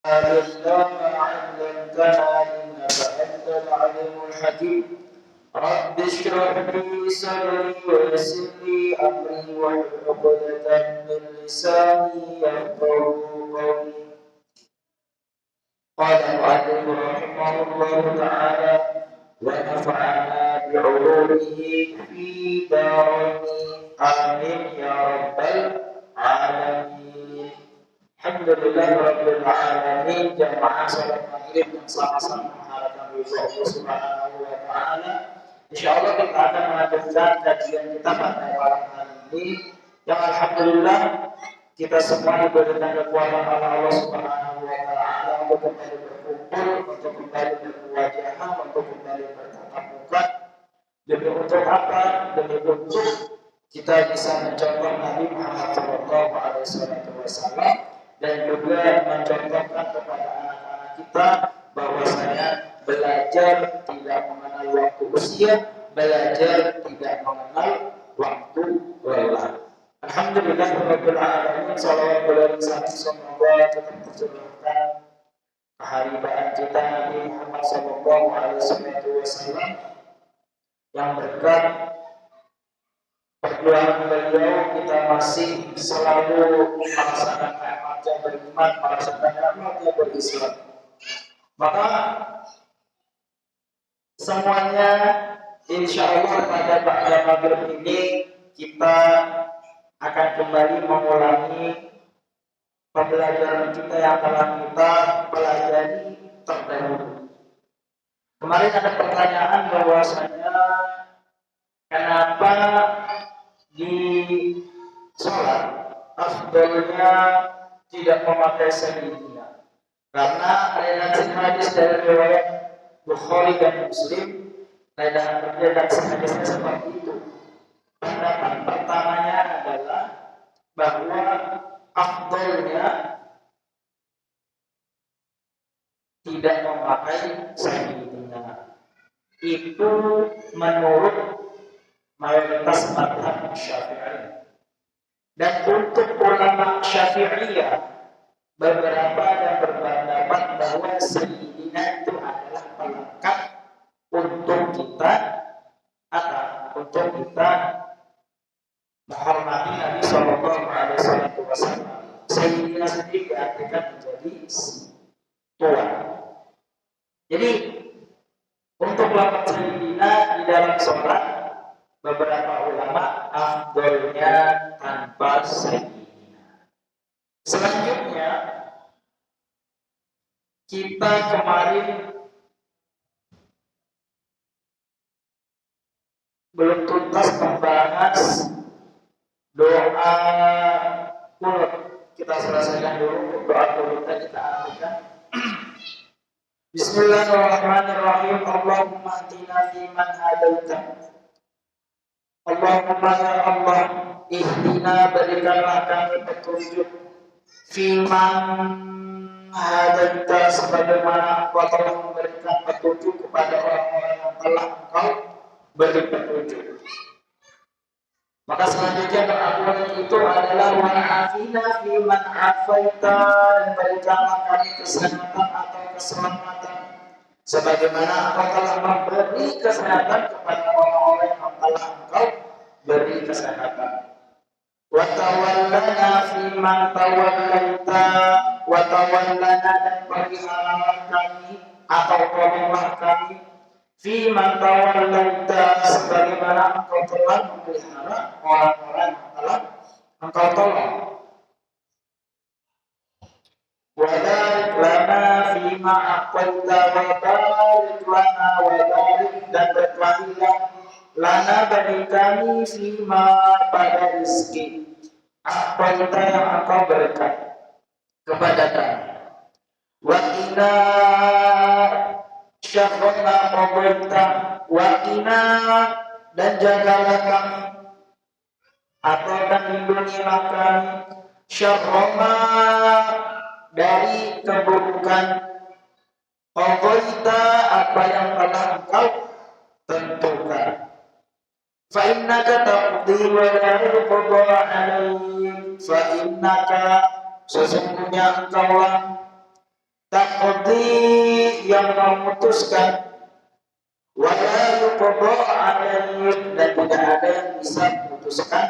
لله ما علمتنا إنك أنت العليم الحكيم. رب اشرح لي صدري ويسر لي أمري واحلل عقدة من لساني يفقهوا قولي. قال المؤلف رحمه الله تعالى: ونفعنا بعلومه في دارين آمين يا رب العالمين. Alhamdulillah Rabbil Alamin. Jamaah salat maghrib yang sama-sama mengharapkan ridho Allah Subhanahu wa Ta'ala. Insyaallah kita akan melanjutkan kajian kita pada malam hari ini, yang alhamdulillah kita semua diberikan kekuatan oleh Allah Subhanahu wa Ta'ala untuk kembali berkumpul, untuk kembali berwajahan, untuk kembali bertatap muka. Demi untuk apa? Demi untuk kita bisa mencontoh Nabi Muhammad SAW, dan juga mencontohkan kepada anak-anak kita bahwasanya belajar tidak mengenal waktu usia, belajar tidak mengenal waktu lelah. Alhamdulillah Rabbil Alamin. Salawat bersama semoga tetap tercurahkan keharibaan kita Nabi Muhammad SAW, yang berkat perjuangan beliau kita masih selalu melaksanakan amal yang beriman, melaksanakan amal yang berislam. Maka semuanya insya Allah pada maghrib ini kita akan kembali mengulangi pembelajaran kita yang telah kita pelajari terdahulu. Kemarin ada pertanyaan bahwasanya kenapa di sholat afdalnya tidak memakai sayyidina? Karena ada hadis dari riwayat Bukhari dan Muslim, ada hadisnya seperti itu. Pendapat pertamanya adalah bahwa afdalnya tidak memakai sayyidina itu menurut mayoritas mazhab Syafi'i. Dan untuk ulama Syafi'iyah, beberapa yang berpendapat bahwa sayyidina itu adalah pelengkap untuk kita menghormati Nabi Sallallahu Alaihi Wasallam. Sayyidina sendiri diartikan menjadi tuan. Jadi untuk lafaz sayyidina di dalam sholat, beberapa ulama afdalnya tanpa sayyidina. Selanjutnya kita kemarin belum tuntas membahas doa qunut. Kita selesaikan dulu doa qunut kita artikan. Bismillahirrahmanirrahim. Allahumma hdina fiman hadaita. Allahumma ya Allah, ihdina, berikanlah kami petunjuk, fiman hadaita, sebagaimana Engkau telah memberikan petunjuk kepada orang-orang yang telah Engkau beri petunjuk. Maka selanjutnya doa itu adalah wa'afina fiman afaita, dan berikanlah kami kesehatan atau keselamatan sebagaimana Engkau telah memberi kesehatan kepada orang-orang yang telah Engkau beri kesehatan. Wa tawallana fiman tawallaita, wa tawallana, dan peliharalah kami atau tolonglah kami fiman tawallaita, sebagaimana Engkau telah memelihara orang-orang yang telah Engkau tolong. Wa barik lana fima aqaita, wa barik lana, wa barik, dan berkahlah lana bagi kami fima, pada rezeki aqaita yang Engkau berikan kepada kami. Wa qina syarra ma qadaita, wa qina, dan jagalah kami atau dan lindungilah kami syarra ma, dari keburukan qadaita, apa yang telah Engkau tentukan. Fa innaka taqdi wa la yuqda 'alaik, fa innaka, sesungguhnya Engkaulah taqdi yang memutuskan, wala yuqda alaih, dan tidak ada yang bisa memutuskan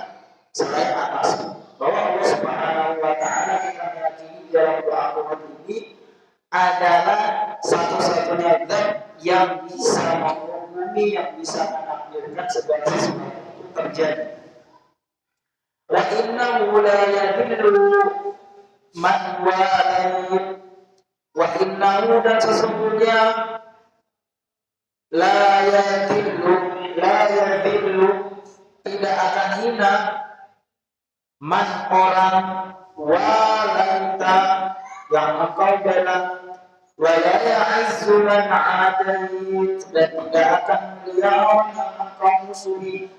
selain atas. Bahwa Allah Subhanahu wa taala kita meyakini dalam doa kunut ini adalah satu-satunya zat yang bisa menghukumi, yang bisa menakdirkan segala sesuatu itu terjadi. Wa innahu la yadillu man walai, wa innahu, dan sesungguhnya la yadillu tidak akan hina man orang walaita yang engkau bela, wa la ya'izzu man adait, dan tidak akan mulia orang yang engkau musuhi.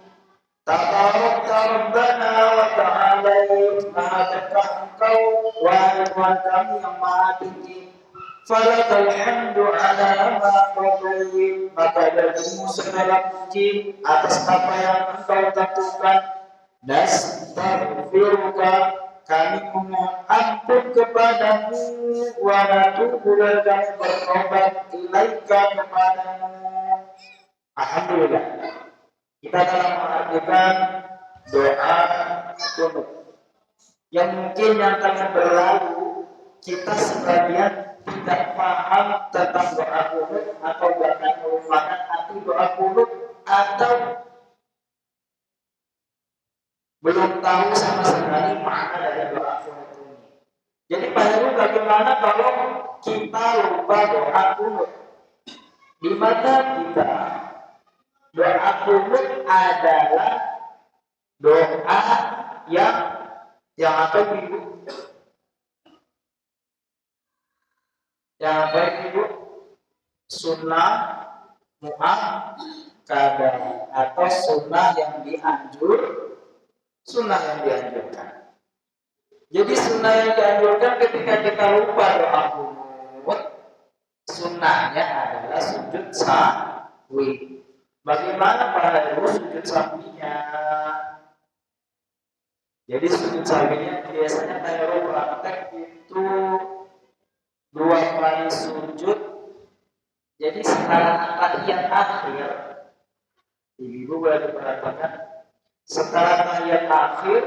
Tabarakta Rabbana wa ta'alait, maha berkah engkau wahai Tuhan kami yang maha tinggi. Falakal hamdu ala ma qadait, maka bagimu segala puji atas apa yang engkau tentukan. Nastaghfiruka, kami memohon ampun kepadamu, wa natubu, dan kami bertobat ilaika kepadamu. Alhamdulillah, kita telah mengartikan doa kunut yang mungkin yang telah berlalu kita sebagian tidak paham tentang doa kunut, atau bahkan melupakan arti doa kunut, atau belum tahu sama sekali makna dari doa kunut ini. Jadi Pak Heru, bagaimana kalau kita lupa doa kunut? Di mana kita doa kunut adalah doa yang apa Ibu? Yang apa Ibu? Sunnah muakkada, atau sunnah yang dianjurkan. Jadi sunnah yang dianjurkan ketika kita lupa doa kunut, sunnahnya adalah sujud sahwi. Bagaimana pada sujud sahwinya? Jadi sujud sahwinya biasanya Tairo praktek itu 2 kali sujud. Jadi setelah tahiyat akhir, Ibu boleh diperhatikan, setelah tahiyat akhir,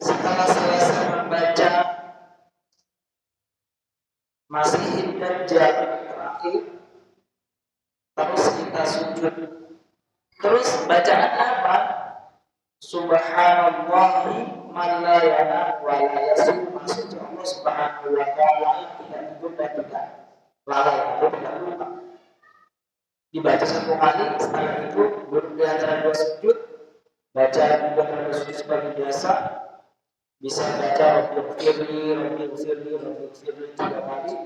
setelah selesai membaca Masih Dajjal terakhir, terus kita sujud. Terus bacaan apa? Subhanallahi man la yanam wa la yasum. Maksudnya Allah Subhanahu wa ta'ala yang tidak tidur dan tidak lalai atau tidak lupa. Dibaca 1 kali, setelah itu duduk di antara 2 sujud, baca di antara 2 sujud seperti biasa. Bisa baca Rabbil firli 3 kali.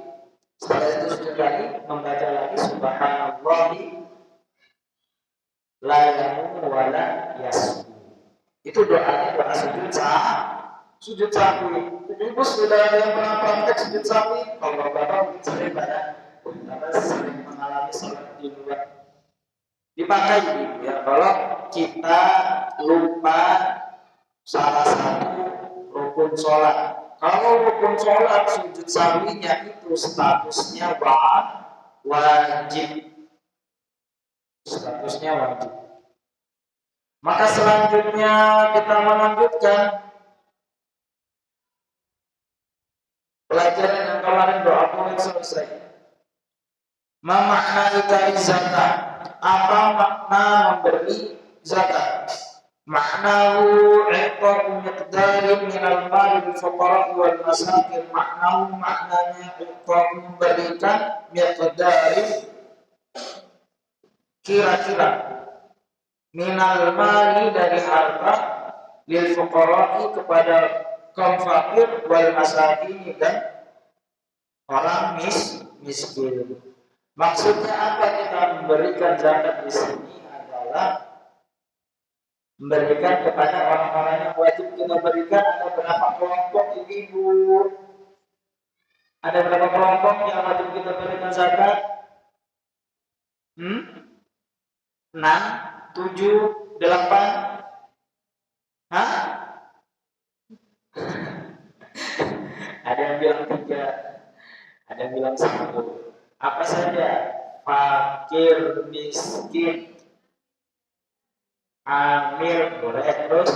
Setelah itu sujud lagi, membaca lagi Subhanallahi la yanam wa la yasum. Itu doanya doa sujud sahwi. Ibu sudah ada yang pernah praktek sujud sahwi? Kalau Bapak sering sering mengalami salat di luar, dipakai Ibu ya. Kalau kita lupa salah satu rukun sholat, kalau rukun sholat sujud sahwinya itu statusnya wajib. Statusnya wajib. Maka selanjutnya kita melanjutkan pelajaran yang kemarin doa kunut selesai. Ma makna ita'i zakat? Apa makna memberi zakat? Maknahu i'ta'u miqdarin minal mali lil fuqara wal masakin. Maknanya i'ta'u, memberikan miqdarin, kira-kira, minal mali, dari harta, lil fuqara'i, kepada kaum fakir, wal masakin, dan orang miskin. Maksudnya apa kita memberikan zakat di sini adalah memberikan kepada orang-orang yang wajib kita berikan. Ada berapa kelompok Ibu? Ada berapa kelompok yang wajib kita berikan zakat? 6, 7, 8? Hah? Ada yang bilang 3. Ada yang bilang 1. Apa saja? Fakir, miskin, amir, boleh terus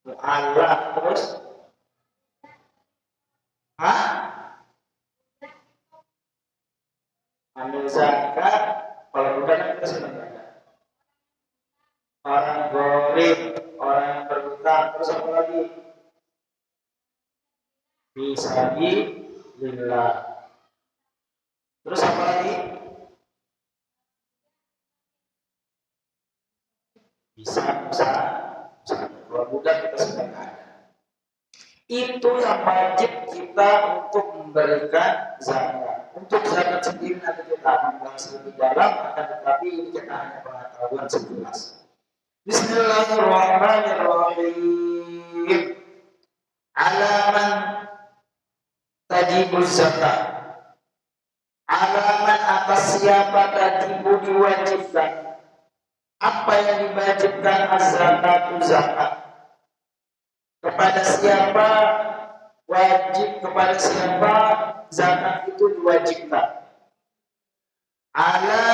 mu'alaf terus ambil zakat. Kalau bukan kita sudah ada orang gharib, orang yang berhutang, terus apa lagi? Fisabilillah. Terus apa lagi? Bisa. Kalau bukan kita sudah ada. Itu yang wajib kita untuk memberikan zakat. Untuk zakat sendiri nanti kita akan bahas lebih dalam, akan tetapi ini kita hanya pengetahuan sekilas. Bismillahirrahmanirrahim. Alaman tajibuz zakat. Alaman atas siapa tajibu diwajibkan. Apa yang diwajibkan az-zakatu zakat. Kepada siapa wajib, kepada siapa zakat itu diwajibkan. Ala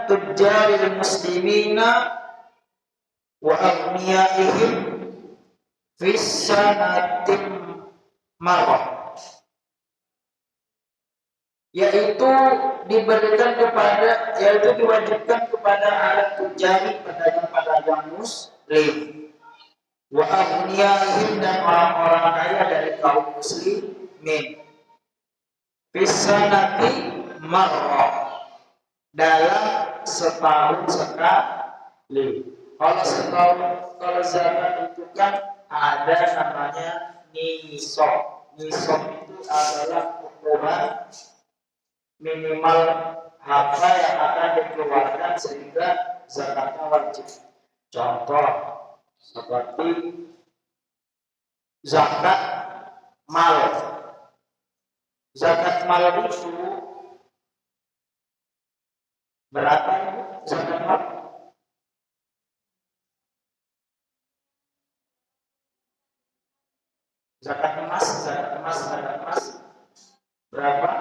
tujjaril muslimina wa aghniyaihim fis sanatin marrah, yaitu diberikan kepada, yaitu diwajibkan kepada alat tujari, pedagang-pedagang muslim, wa aghniyaihim, dan orang-orang kaya dari kaum muslimin, fis sanati marrah, dalam setahun sekali. Kalau zakat itu kan ada namanya nisab. Nisab itu adalah ukuran minimal harta yang akan dikeluarkan sehingga zakatnya wajib. Contoh seperti zakat mal. Zakat mal itu berapa itu zakat mal? Zakat emas berapa?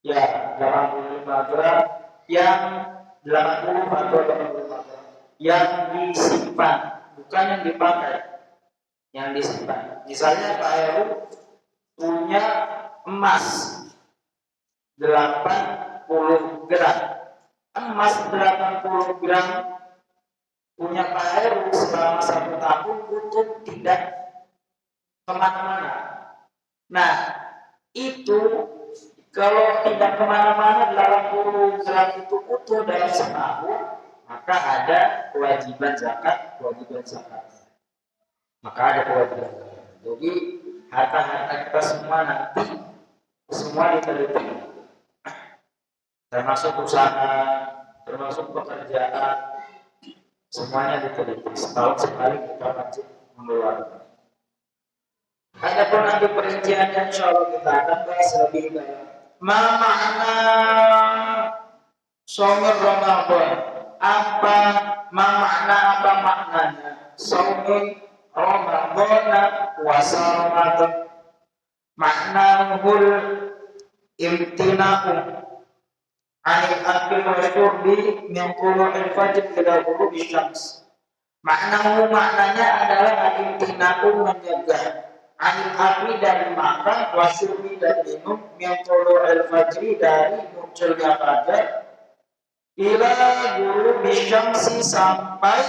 Ya, 85 gram, yang 80 atau 85 gram. Yang disimpan, bukan yang dipakai. Yang disimpan. Misalnya Pak Heru punya emas 80 gram. Emas 80 gram punya Pak Heru selama 1 tahun untuk tidak kemana-mana. Nah, itu kalau tidak kemana-mana 80 gram itu utuh dalam setahun, maka ada kewajiban zakat. Maka ada kewajiban zakat. Jadi harta-harta kita semua nanti semua diteliti, termasuk usaha, termasuk pekerjaan, semuanya diteliti. Setahun sekali kita wajib mengeluarkan. Adapun nanti perinciannya insya Allah kita akan bahas lebih dalam. Ma makna shaumir Ramadan? Apa maknanya? Shaumir Ramadan, puasa Ramadan. Maknahul imtina'u anil akli wa syurbi min tulu'il fajr ila ghurubi syams. Maknanya adalah al-imtina'u, mencegah, anil akli dari makan, wa syurbi dan minum, min tulu'il fajri dari munculnya fajar, ila ghurubi syamsi sampai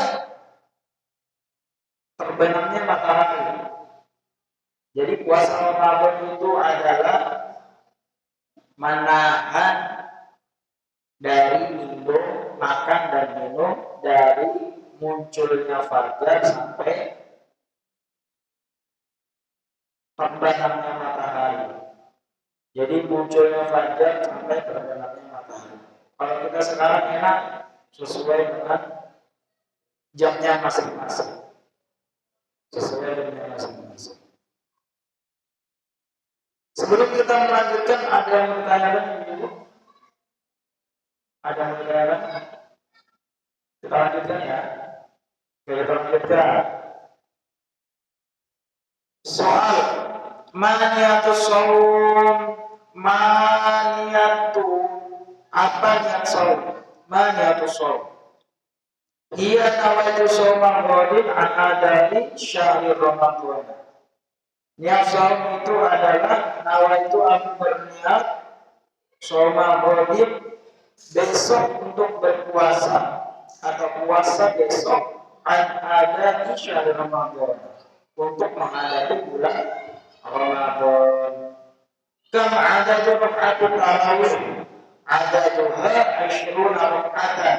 terbenamnya matahari. Jadi puasa Ramadan itu adalah menahan dari makan dan minum dari munculnya fajar sampai terbenamnya matahari. Jadi munculnya fajar sampai terbenamnya matahari. Kalau kita sekarang enak sesuai dengan jamnya masing-masing. Sebelum kita melanjutkan, ada yang bertanya dulu? Ada yang bertanya? Kita lanjutkan ya. Kita lanjutkan. Soal maniyatu shaum, maniyatu apa niat shaum? Maniyatu shaum. Ia nawaitu shauma ghadin an adani syahri Ramadan. Niat shaum itu adalah nawaitu aku berniat shauma ghadin besok untuk berpuasa atau puasa besok an adani syahri Ramadan untuk menghadapi bulan Ramadan. Kam adadu rakaatul tarawih? Adaduha 20 rakaatan.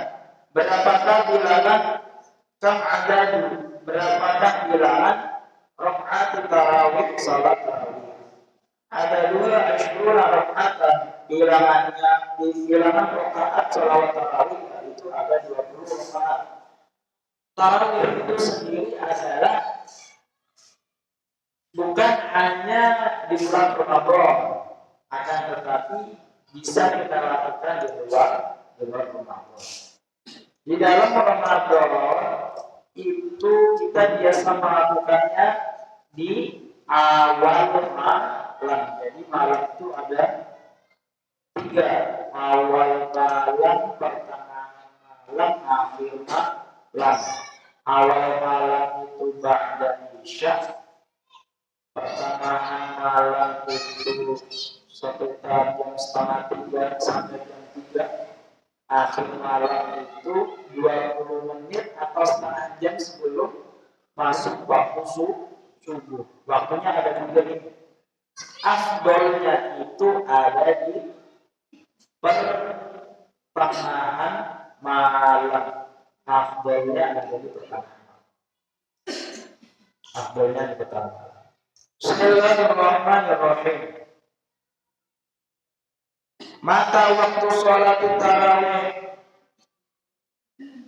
Berapakah bilangan kam adadu? Berapakah bilangan rakaatul tarawih salat tarawih? Adaduha 20 rakaatan. Bilangan rakaat salat tarawih itu ada 20 rakaat. Tarawih itu sendiri adalah bukan hanya di bulan Ramadan, akan tetapi bisa kita lakukan di luar Ramadan. Di dalam Ramadan itu kita biasa melakukannya di awal malam. Jadi malam itu ada 3, awal malam, pertengahan malam, akhir malam. Awal malam itu ba'da isya, pertengahan malam itu sekitar jam setengah 3 sampai jam 3, akhir malam itu 20 menit atau setengah jam sebelum masuk waktu subuh. Waktunya ada 3 ini. Afdolnya itu ada di pertengahan malam. Afdolnya ada di pertengahan malam. Afdolnya di pertengahan malam. Bismillahirrahmanirrahim. Mata waktu sholat tarawih?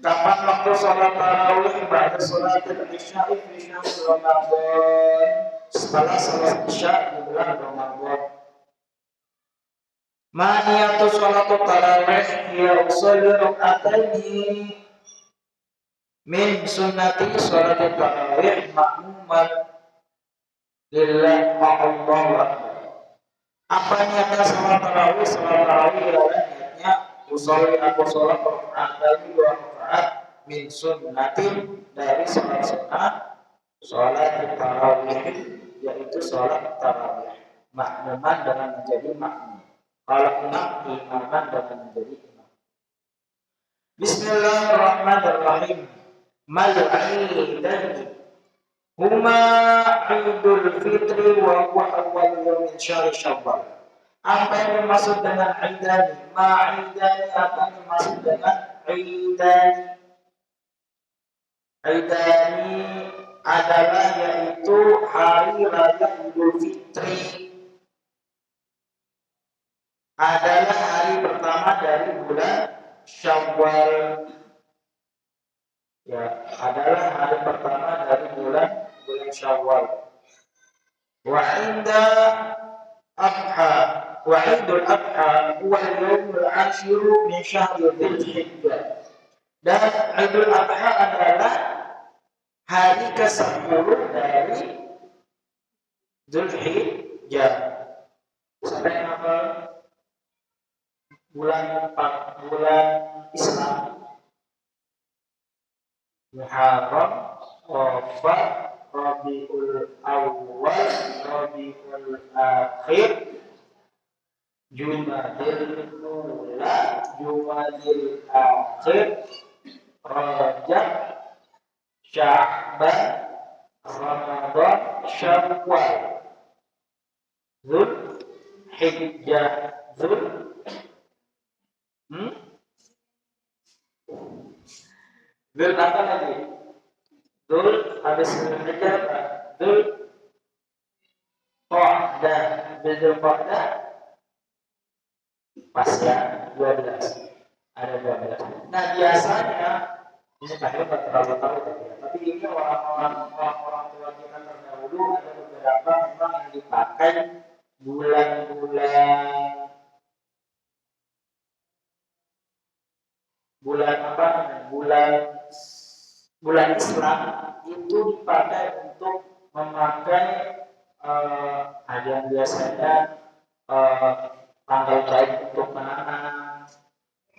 Kapan waktu sholat tarawih? Ba'da sholat isya fi syahr Ramadan. Setelah sholat isya di bulan Ramadan. Ma niyatu sholat tarawih? Ya usolli raka'ataini min sunnati sholat tarawih ma'muman lillah Allahu akbar. Apa niatnya sholat tarawih? Sholat tarawih adalah niatnya usolli aku sholat raka'ataini 2 rakaat min sunnatin dari sholat sunnah sholat tarawih, yaitu sholat tarawih makmuman dengan menjadi makmum. Kalau imam, imaman dengan menjadi imam. Bismillahirrahmanirrahim. Mal'aidani huma Idul Fitri wa huwa awwal yawmin syahri Syawal. Apa yang dimaksud dengan Aidani? Ma'idani, apa yang dimaksud dengan Aidani? Aidani adalah yaitu hari raya Idul Fitri. Adalah hari pertama dari bulan Syawal. Ya, adalah hari pertama dari bulan Syawal. Wa inda Adha, wa Idul Adha huwa al-yawmul 'ashiru min syahri Dzulhijjah. Dan Idul Adha adalah hari ke-10 dari Dzulhijjah. Sampai apa? Bulan Islam. Muharram, Safar, Rabiul Awwal, Rabiul Akhir, Jumadil Ula, Jumadil Akhir, Rajab, Sya'ban, Ramadan, Syawal, Dzulhijjah, Dzul apa lagi? Dzul habis Dzulhijjah apa? Dzul Qa'dah. Dzul Qa'dah pas ya 12. Ada 12. Nah, biasanya ini saya terlalu tahu tapi ini orang tua kita terdahulu ada beberapa memang yang dipakai bulan apa? Bulan Islam itu dipakai untuk memakai ada yang biasanya tanggal baik untuk menanam.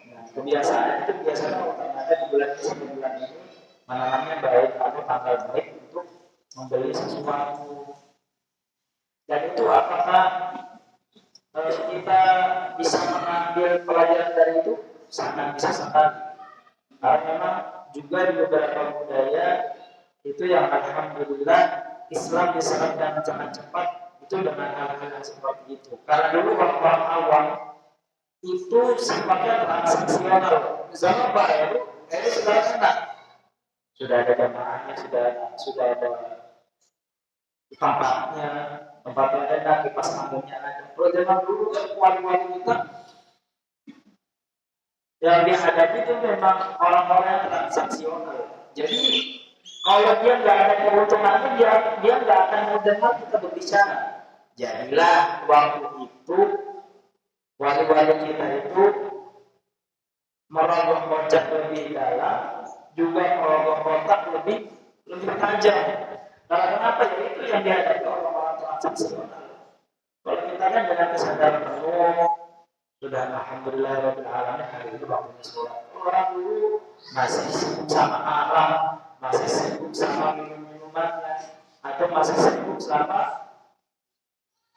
Nah, kebiasaan itu biasanya ada di bulan ini sampai bulan ini menanamnya baik atau tanggal baik untuk membeli sesuatu. Dan itu apakah kita bisa mengambil pelajaran dari itu? Sangat bisa sekali. Karena memang juga di beberapa budaya itu yang alhamdulillah Islam diserap dengan sangat cepat itu dengan hal-hal yang seperti itu. Karena dulu orang-orang awam itu sifatnya transaksional. Misalnya Pak Heru sekarang enggak. Sudah ada jamaahnya, sudah ada tempatnya ada, kipas anginnya ada. Kalau zaman dulu kan wali-wali kita yang dihadapi itu memang orang-orang yang transaksional. Jadi kalau dia nggak ada keuntungannya, dia nggak akan mendengar kita berbicara. Jadilah waktu itu wali-wali kita itu merogoh kocak lebih dalam, juga merogoh kotak lebih tajam. Karena kenapa? Ya itu yang dihadapi orang-orang transaksional. Kalau kita kan dengan kesadaran penuh, sudah alhamdulillah rabbil alamin hari itu waktunya sholat. Orang dulu masih sibuk sama alam, masih sibuk sama minum-minumannya, atau masih sibuk sama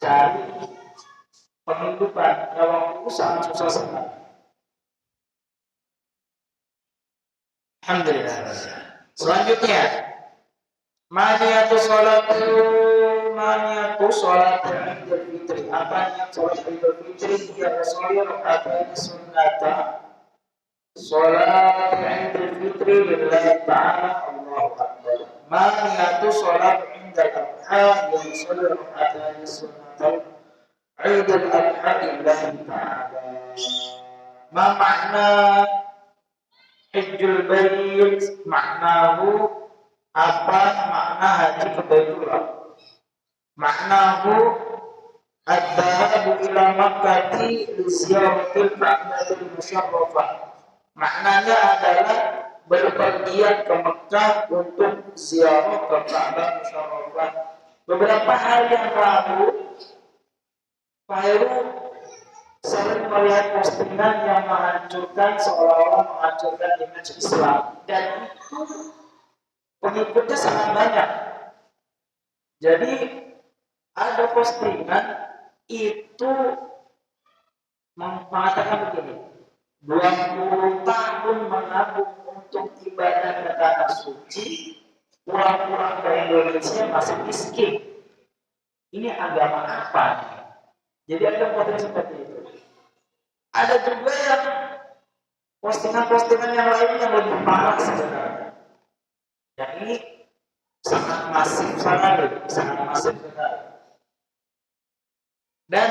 cari penghidupan. Ya waktu itu sangat susah sekali. Alhamdulillah. Selanjutnya, maniatu sholat Idul Fitri. Apa niat sholat Idul Fitri? Ya Rasulullah rakaat sunnata. Sholat Idul Fitri lillahi ta'ala Allahu Akbar. Maniatu sholat Idul Adha. Ya Rasulullah rakaat sunnata. Idul Adha lillahi ta'ala. Ma makna Hajjul Bait? Maknahu apa makna haji ke Baitullah? Maknahu ad-dhahabu ila Makkati li ziyaratil Ka'batil Musyarrafah. Maknanya adalah berpergian ke Mekah untuk ziarah ke Ka'bah Musyarrafah. Beberapa hari yang lalu Pak Heru sering melihat postingan yang menghancurkan, seolah-olah menghancurkan image Islam, dan itu pengikutnya sangat banyak. Jadi ada postingan itu mengatakan begini, 20 tahun menabung untuk ibadah ke tanah suci, pulang-pulang ke Indonesia masih miskin. Ini agama apa? Jadi ada postingan seperti itu. Ada juga yang postingan-postingan yang lain yang lebih parah sebenarnya. Dan ini sangat masif sekali. Dan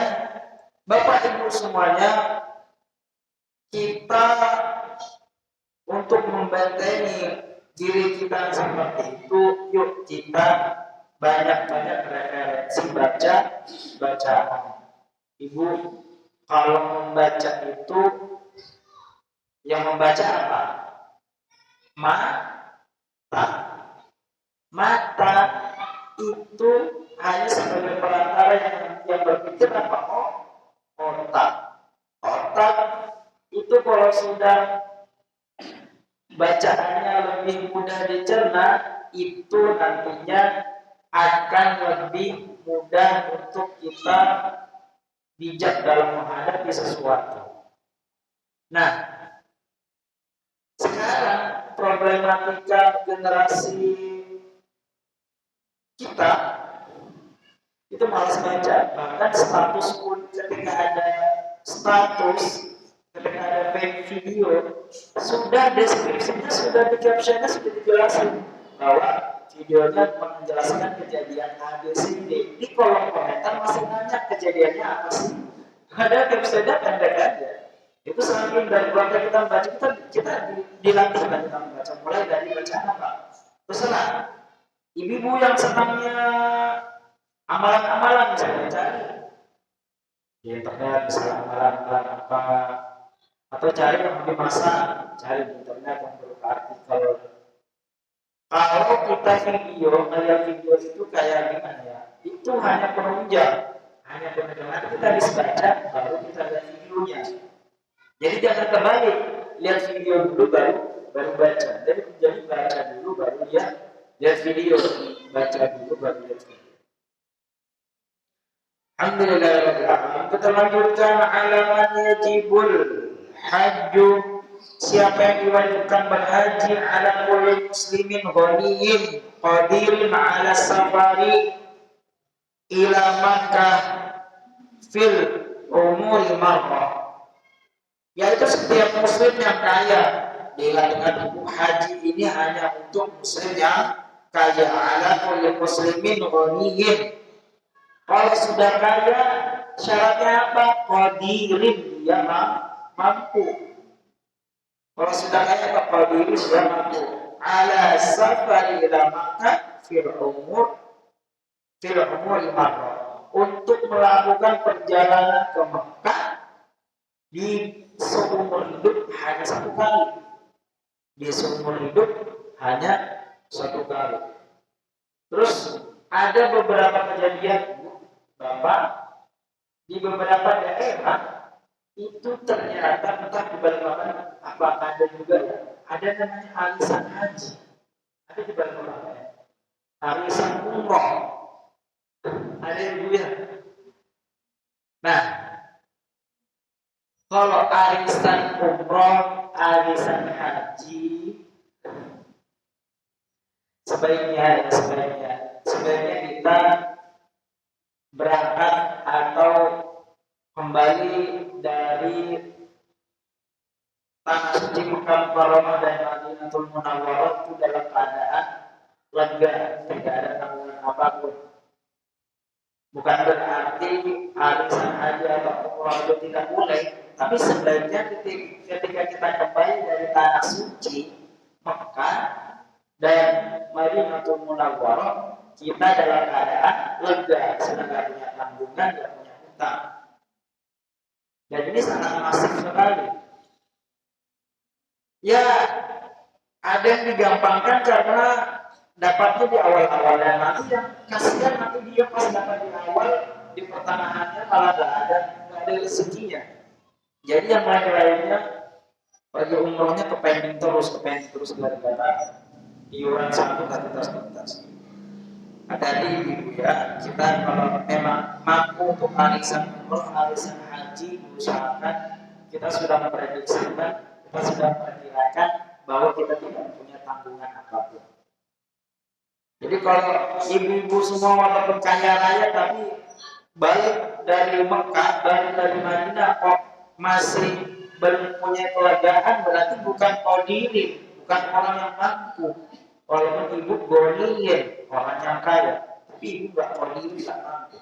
Bapak Ibu semuanya, kita untuk membentengi diri kita seperti itu, yuk kita banyak-banyak referensi bacaan. Ibu kalau membaca itu, yang membaca apa? Mata itu hanya sebagai perantara yang berpikir apa? Otak itu kalau sudah bacaannya lebih mudah dicerna, itu nantinya akan lebih mudah untuk kita bijak dalam menghadapi sesuatu. Nah, sekarang problematika generasi kita itu malas baca. Bahkan status pun ketika ada video, sudah deskripsinya, sudah di captionnya, sudah dijelasin bahwa videonya menjelaskan kejadian ABCD. Di kolom komentar masih nanya kejadiannya apa sih? Ada captionnya pendek aja. Itu saking dari keluarga kita membaca, kita dilatih kita membaca, mulai dari bacaan apa? Terserah. Ibu-ibu yang senangnya amalan-amalan misalnya cari di internet, misalnya amalan-amalan apa, atau cari yang lebih masak, cari di internet yang berupa artikel. Kalau kita melihat video itu kayak gimana ya? Itu itu hanya penunjang. Nanti kita habis baca baru kita lihat videonya. Jadi jangan kembali lihat video dulu baru baca. Jadi baca dulu baru lihat video, baca dulu baru lihat video. Alhamdulillahirobbilalamin. Kita lanjutkan alaman yajibul hajju. Siapa yang diwajibkan berhaji ala kulli muslimin ghaniyin qadirin ala safari ila Makkah fil umuri marrah, yaitu setiap muslim yang kaya. Bila dengan hukum haji ini hanya untuk muslim yang kaya, ala kulli muslimin ghaniyin. Kalau sudah kaya syaratnya apa? Qadirin, dia mampu. Kalau sudah kaya apa? Qadirin, dia mampu. Ala safari ila Makkah fil umuri marrah, untuk melakukan perjalanan ke Mekah di seumur hidup hanya satu kali. Di seumur hidup hanya satu kali. Terus ada beberapa kejadian, Bapak, di beberapa daerah itu ternyata entah di mana, apakah ada juga ya, ada namanya arisan haji. Ada di mana? Arisan umroh. Ada yang juga. Nah, kalau arisan umroh, arisan haji, sebaiknya kita berangkat atau kembali dari tanah suci Mekah Mukarramah dan Madinatul Munawwarah itu dalam keadaan lega, tidak ada tanggungan apapun. Bukan berarti arisan haji atau umroh itu tidak boleh, tapi sebaiknya ketika kita kembali dari tanah suci Mekah dan Madinatul Munawwarah, kita dalam keadaan lega, sedang tidak punya tanggungan, tidak punya hutang. Dan ini sangat masif sekali. Ya, ada yang digampangkan karena dapatnya di awal-awal, dan nanti yang kasihan nanti dia pas dapat di awal, di pertengahannya malah nggak ada rezekinya. Jadi yang lainnya pergi umrohnya kepending terus gara-gara iuran satu tuntas. Hati-hati ibu ya, kita kalau memang mampu untuk arisan umroh, arisan haji, usahakan kita sudah memprediksikan, kita sudah memperkirakan bahwa kita tidak punya tanggungan apapun. Jadi kalau ibu-ibu semua walaupun kaya raya tapi balik dari Mekah, balik dari Madinah kok masih belum punya kelegaan, berarti bukan qadirin, bukan orang yang mampu. Walaupun ibu goniyin, orang yang kaya, tapi ibu gak qadirin, gak mampu.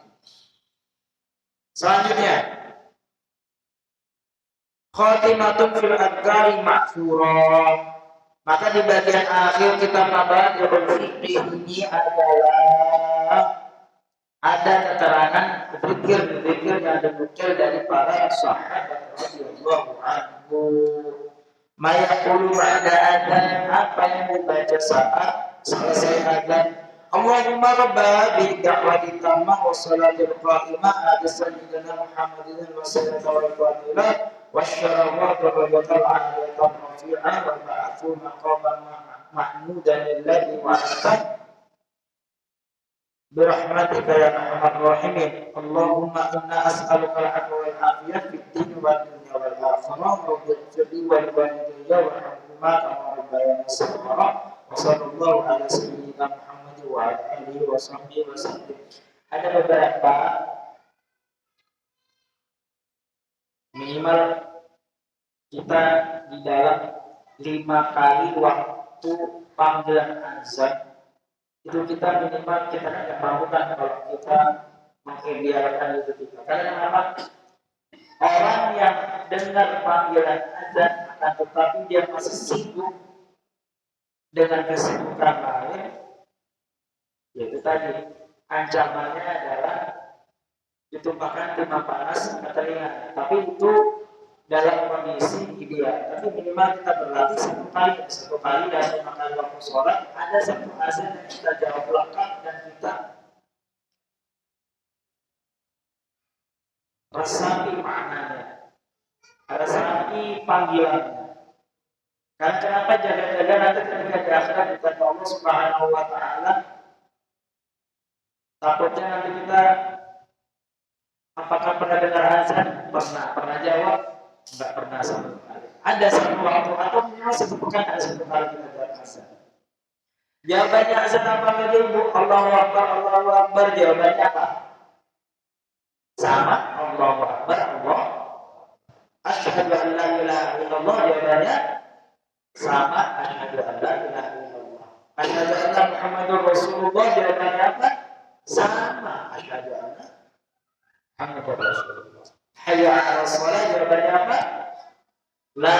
Selanjutnya, khatimatun fil adhkari ma'thurah. Maka di bagian akhir kitab Mabadi'ul Fiqh ini adalah ada keterangan zikir yang dinukil dari para sahabat radhiyallahu anhu. Mayaqulu ba'da adzan, apa yang dibaca saat selesai adzan. Allahumma rabba bi da'wati tammah wa salatil qa'imah ati sayyidina Muhammadin wa sallallahu alaihi wa syarafa darajatan 'aliyatan rafi'ah wa ba'athu maqaman mahmudan alladhi wa'ata birahmatika ya arhamar rahimin. Allahumma inna as'aluka al-'afwa wal 'afiyah fid din wad dunya wal akhirah wa bi'firli wal walidayya wa rahmahuma kama rabbayani shaghira. Wa sallallahu ala sayyidina Muhammad wa ala alihi wa sahbihi wa sallam. Ada beberapa minimal kita di dalam 5 kali waktu panggilan azan itu kita minimal kita akan melakukan kalau kita mengidealkan itu kita. Karena apa? Orang yang dengar panggilan azan akan tetapi dia masih sibuk dengan kesibukan lain, yaitu tadi ancamannya adalah ditumpahkan timah panas ke telinga. Tapi itu dalam kondisi ideal. Tapi minimal kita berlatih satu kali dalam 5 kali waktu sholat ada satu azan yang kita jawab lengkap dan kita resapi maknanya, resapi panggilannya. Karena kenapa jaga-jaga nanti ketika di akhirat ditanya Allah Subhanahu wa taala, takutnya nanti kita apakah pernah dengar azan? Pernah jawab? Enggak pernah sama sekali. Ada satu waktu atau minimal satu pekan ada satu kali kita dengar azan. Jawabannya azan apa lagi ibu? Allahu Akbar, Allahu Akbar. Jawabannya apa? Sama, Allahu Akbar, Allah. Asyhadu an la ilaha illallah. Jawabannya sama, asyhadu an la ilaha illallah. Asyhadu anna Muhammadur Rasulullah. Jawabannya apa? Sama, asyhadu anna Muhammadur Rasulullah. Hayya 'alas shalah. Jawabannya apa? La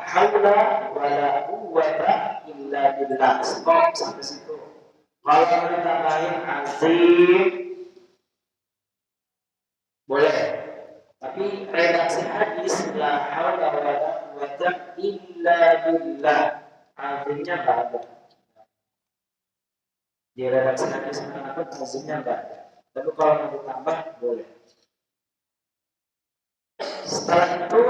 haula wala quwwata illa billah. Stop sampai situ. Kalau mau ditambahin azim boleh. Tapi redaksi hadis la haula wala quwwata illa billah. Azimnya enggak ada. Di redaksi hadis manapun azimnya enggak ada. Tapi kalau mau ditambah boleh. Setelah itu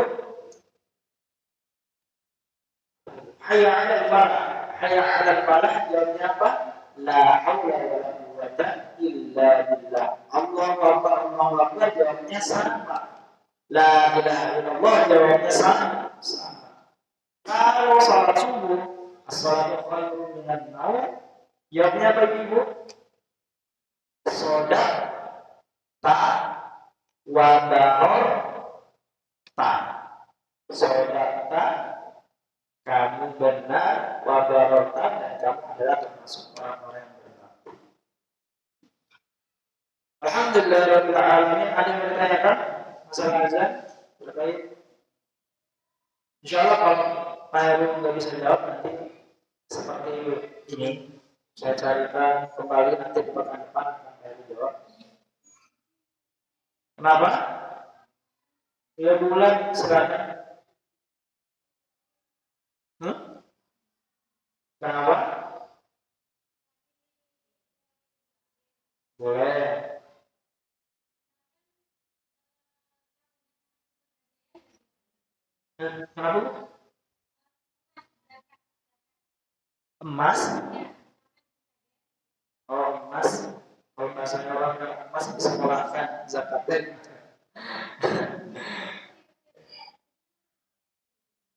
hayya 'alal falah. Hayya 'alal falah jawabnya apa? La haula wala quwwata illa billah. Allahu akbar, Allahu akbar. Jawabnya sama. La ilaha illallah. Jawabnya sama. Kalau salat subuh, as-salatu khairun minan naum. Jawabnya apa ibu? Sodak ta wa baror ta. Sodak ta, kamu benar, wa baror ta, dan kamu adalah termasuk orang-orang yang benar. Alhamdulillahirabbil alamin. Ada yang bertanyakan masalah azan terkait? Insyaallah kalau Pak Heru nggak bisa jawab nanti seperti ini saya carikan kembali nanti di pekan depan akan saya jawab. Kenapa? 3 bulan silakan. Kenapa? Boleh. Kenapa? Emas? Oh, emas. Kalau bahasanya orang emas disekolahkan zakatnya.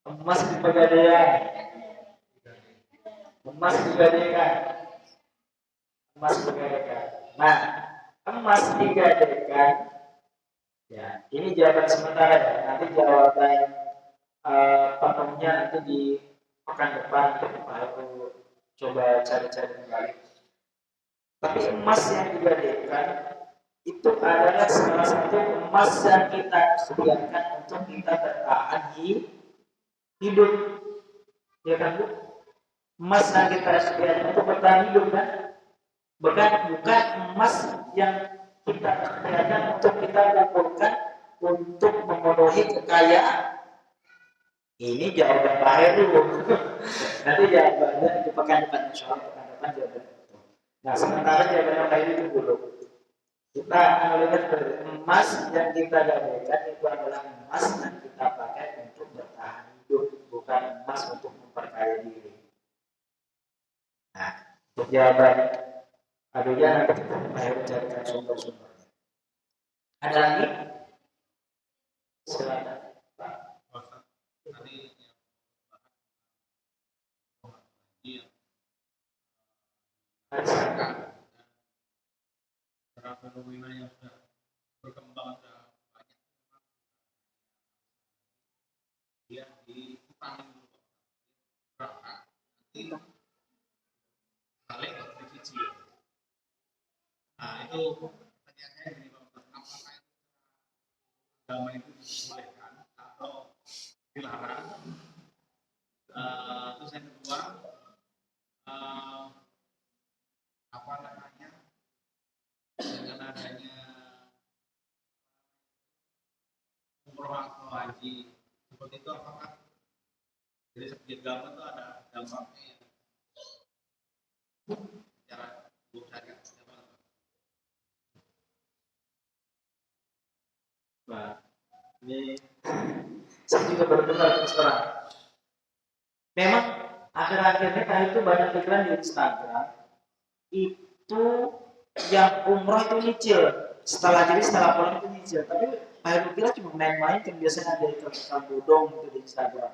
Emas di pegadaian. Emas digadaikan. Emas digadaikan. Nah, emas digadaikan. Ya, ini jawaban sementara ya. Nanti jawaban penuhnya nanti di pekan depan aku coba cari-cari kembali. Tapi emas yang digadaikan itu adalah salah satu emas yang kita sediakan untuk kita bertahan hidup, ya kan Bu? Emas yang kita sediakan untuk bertahan hidup kan? Bukan emas yang kita sediakan untuk kita kumpulkan untuk memenuhi kekayaan. Ini jawaban Pak Heru. Nanti jawabannya di pekan depan, insyaallah pekan depan jawabannya. Nah, sementara jawabannya Pak Heru itu dulu. Kita melihat emas yang kita gadaikan itu adalah emas yang kita pakai untuk bertahan hidup, bukan emas untuk memperkaya diri. Nah, untuk jawaban adunya nanti kita carikan sumber-sumbernya. Ada lagi? Silakan. Karena fenomena yang sudah berkembang sudah banyak dia diutangin dulu berapa nanti balik ke cicil. Nah itu pertanyaannya gini Pak, apakah agama itu dibolehkan atau dilarang? Terus yang kedua apa namanya dengan adanya umroh atau haji seperti itu, apakah dari segi agama itu ada dampaknya ya secara syariat? Ini saya juga baru dengar terus terang. Memang akhir-akhirnya kali itu banyak iklan di Instagram itu yang umroh itu nyicil. Setelah pulang itu nyicil. Tapi Pak kira cuma main-main kan biasanya ada iklan bodong gitu di Instagram.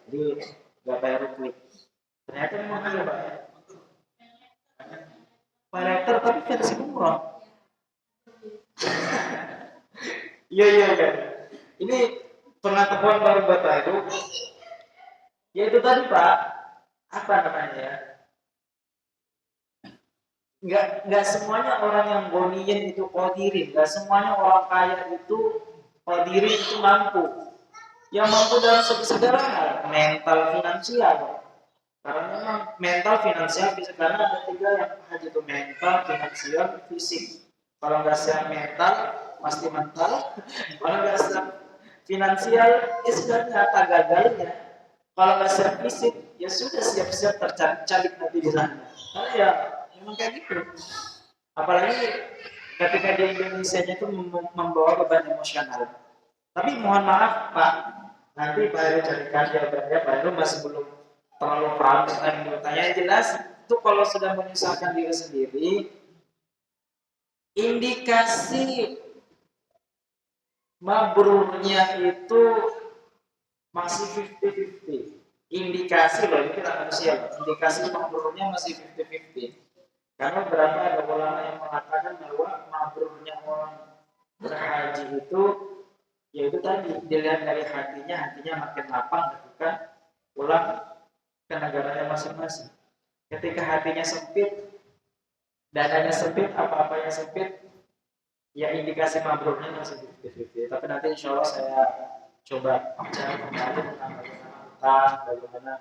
Jadi nggak bayar klik. Ternyata memang ada Pak ya. Pay tapi versi umroh. Iya. Ini pengetahuan baru buat aku. Ya itu tadi Pak, apa namanya ya? Nggak semuanya orang yang goniin itu qadirin, nggak semuanya orang kaya itu qadirin itu mampu. Yang mampu dalam sederhana mental finansial. Karena memang mental finansial fisik karena ada tiga yang haji itu mental, finansial, fisik. Kalau nggak siap mental, pasti mental. Kalau nggak siap finansial, ya sudah nyata gagalnya. Kalau nggak siap fisik, ya sudah siap-siap tercabik nanti di sana. Karena ya memang kayak gitu. Apalagi ketika di Indonesia itu membawa beban emosional. Tapi mohon maaf Pak, nanti Pak Heru carikan jawabannya. Pak Heru masih belum terlalu paham tentang yang yang jelas itu kalau sudah menyusahkan diri sendiri, indikasi mabrurnya itu masih 50-50. Indikasi loh, ini kita manusia, indikasi mabrurnya masih 50-50. Karena berapa ada ulama yang mengatakan bahwa mabrurnya orang berhaji itu yaitu tadi dilihat dari hatinya makin lapang ketika pulang ke negaranya masing-masing. Ketika hatinya sempit, dananya sempit, apa-apanya sempit, ya indikasi mabrurnya masih 50-50. Tapi nanti insya Allah saya coba cari kembali tentang bagaimana utang, bagaimana.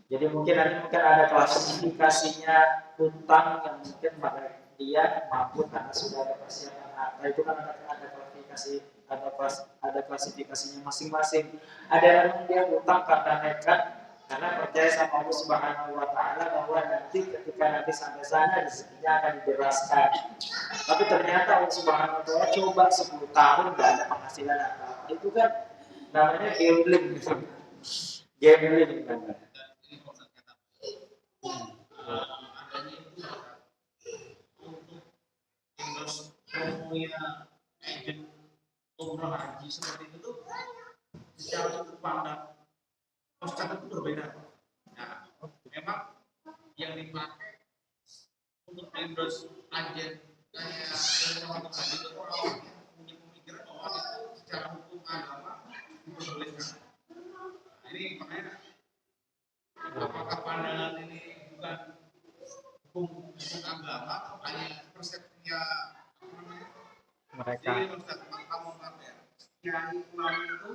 Jadi mungkin ada klasifikasinya utang yang mungkin dia mampu karena sudah ada persiapan harta itu kan ada klasifikasi ada klasifikasinya masing-masing. Ada yang dia utang karena nekat karena percaya sama Allah Subhanahu wa taala bahwa ketika sampai sana rezekinya akan diberaskan. Tapi ternyata Allah Subhanahu wa taala coba 10 tahun tidak ada penghasilan apa-apa. Itu kan namanya gambling. Gambling namanya. Promonya agent umroh haji seperti itu tuh secara sudut pandang konsep itu berbeda. Nah, memang yang dipakai untuk endorse agen kayak yang haji itu orang punya pemikiran bahwa itu secara hukum agama diperbolehkan. Nah, ini makanya apakah pandangan ini bukan hukum agama atau hanya persepsinya Mereka. jadi Ustaz kamu ya, kiai ulama itu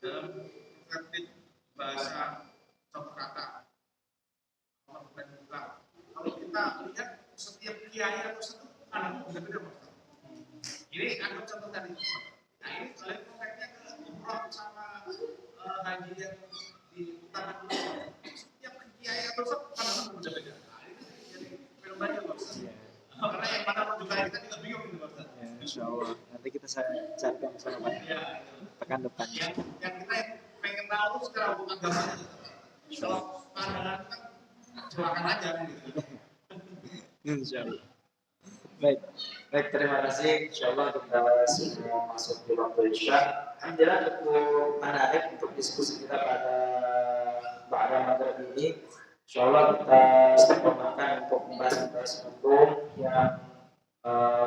dalam persepsi bahasa satu kata bukan buka. Kalau kita lihat setiap kiai atau satu ada berbeda Ustaz. Ini anggap contoh tadi. Nah ini kalian konteksnya ke umroh sama haji yang di utara dulu. Setiap kiai atau satu ada berbeda. Nah ini jadi fenomena Ustaz. Karena yang mana juga kita juga bingung gitu Ustaz. Insya Allah nanti kita carikan bersama ya, pekan depan. Yang kita pengen tahu secara hukum agamanya. Kalau pandangan kan silakan aja gitu. Insya Allah. Baik, terima kasih. Insya Allah kita sudah masuk di waktu Isya. Alhamdulillah cukup menarik untuk diskusi kita pada maghrib ini. Insya Allah kita istiqomahkan untuk membahas hukum yang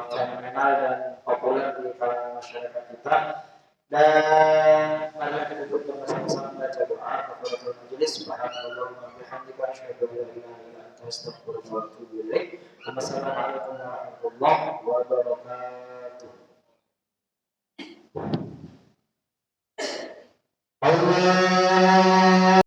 fenomenal dan populer di kalangan masyarakat kita. Dan marilah kita tutup bersama-sama baca doa kafaratul majelis. Subhanallah wa bihamdika asyhadu an la ilaha illa anta astaghfiruka wa atubu ilaik. Wassalamualaikum warahmatullahi wabarakatuh. Allah